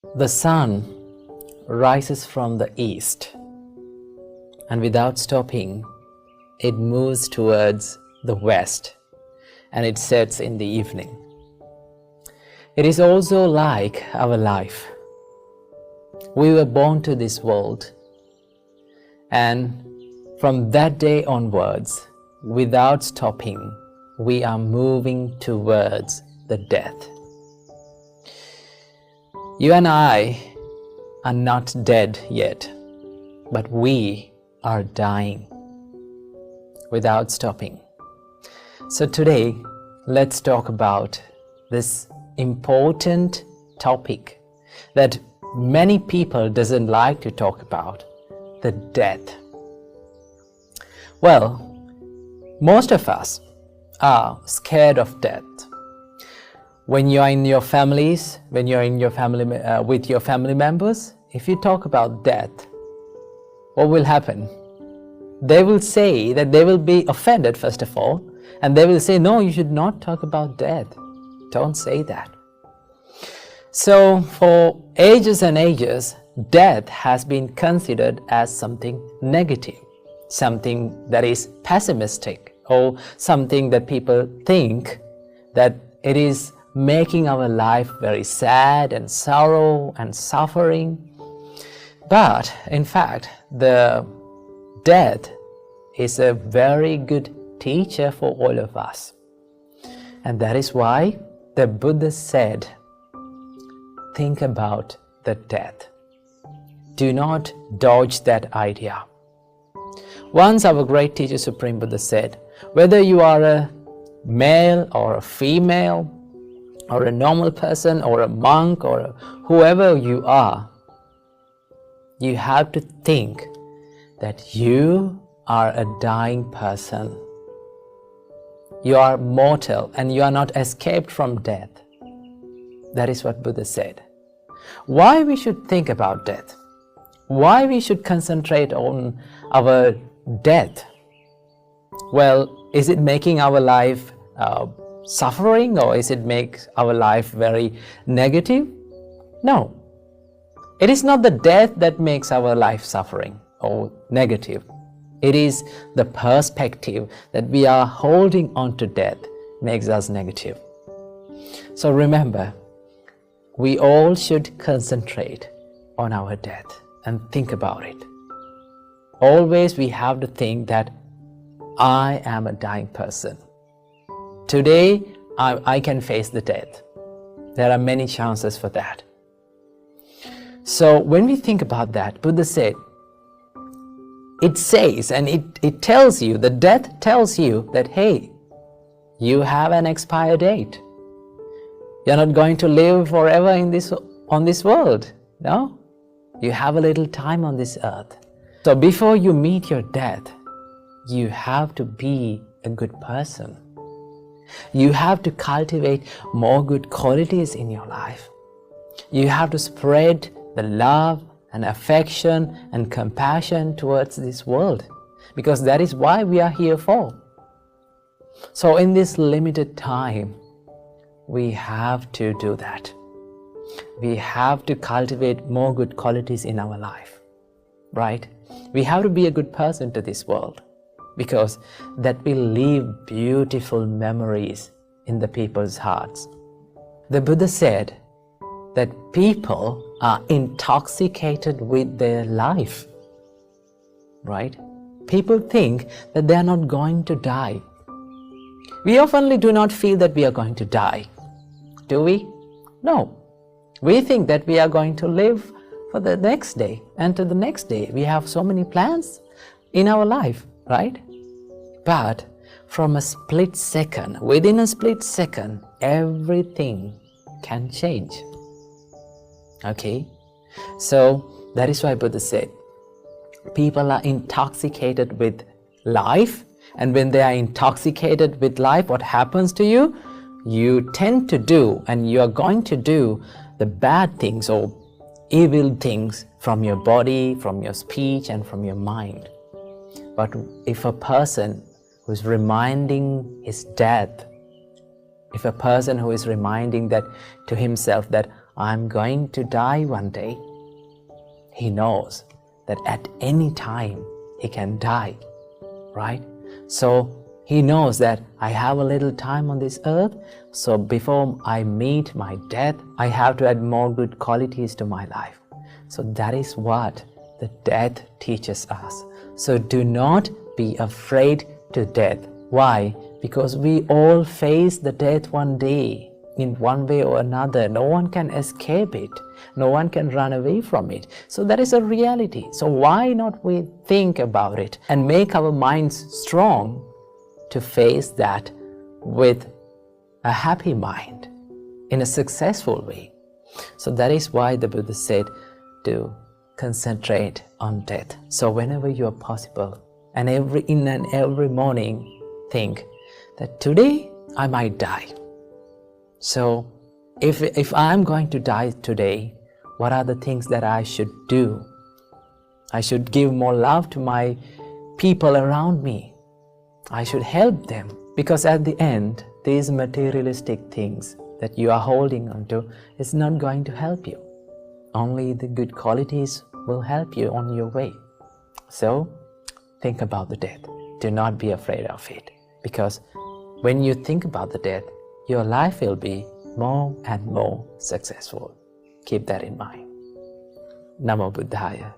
The sun rises from the east, and without stopping, it moves towards the west, and it sets in the evening. It is also like our life. We were born to this world, and from that day onwards, without stopping, we are moving towards the death. You and I are not dead yet, but we are dying without stopping. So today, let's talk about this important topic that many people doesn't like to talk about, the death. Well, most of us are scared of death. When you are in your families, when you are in your family with your family members, if you talk about death, what will happen? They will say that they will be offended first of all, and they will say, no, you should not talk about death. Don't say that. So for ages and ages, death has been considered as something negative, something that is pessimistic, or something that people think that it is making our life very sad and sorrow and suffering. But in fact, the death is a very good teacher for all of us. And that is why the Buddha said, think about the death. Do not dodge that idea. Once our great teacher Supreme Buddha said, whether you are a male or a female, or a normal person, or a monk, or whoever you are, you have to think that you are a dying person. You are mortal and you are not escaped from death. That is what Buddha said. Why we should think about death? Why we should concentrate on our death? Well, is it making our life suffering, or is it make our life very negative? No. It is not the death that makes our life suffering or negative. It is the perspective that we are holding on to death makes us negative. So remember, we all should concentrate on our death and think about it. Always we have to think that I am a dying person. Today, I can face the death. There are many chances for that. So when we think about that, Buddha said, it says and it tells you, the death tells you that, hey, you have an expire date. You're not going to live forever on this world. No? You have a little time on this earth. So before you meet your death, you have to be a good person. You have to cultivate more good qualities in your life. You have to spread the love and affection and compassion towards this world, because that is why we are here for. So in this limited time, we have to do that. We have to cultivate more good qualities in our life, right? We have to be a good person to this world, because that will leave beautiful memories in the people's hearts. The Buddha said that people are intoxicated with their life, right? People think that they are not going to die. We often do not feel that we are going to die, do we? No. We think that we are going to live for the next day and to the next day. We have so many plans in our life, right? But from a split second, within a split second, everything can change. Okay? So that is why Buddha said, people are intoxicated with life, and when they are intoxicated with life, what happens to you? You tend to do, and you are going to do the bad things or evil things from your body, from your speech, and from your mind. But if a person who is reminding his death, if a person who is reminding that to himself that I'm going to die one day, he knows that at any time he can die, right? So he knows that I have a little time on this earth, so before I meet my death, I have to add more good qualities to my life. So that is what the death teaches us. So do not be afraid to death. Why? Because we all face the death one day, in one way or another. No one can escape it. No one can run away from it. So that is a reality. So why not we think about it and make our minds strong to face that with a happy mind, in a successful way. So that is why the Buddha said to concentrate on death. So whenever you are possible, and in every morning, think that today I might die. So if I'm going to die today, what are the things that I should do? I should give more love to my people around me. I should help them, because at the end, these materialistic things that you are holding onto is not going to help you. Only the good qualities will help you on your way. So think about the death. Do not be afraid of it, because when you think about the death, your life will be more and more successful. Keep that in mind. Namo Buddhaya.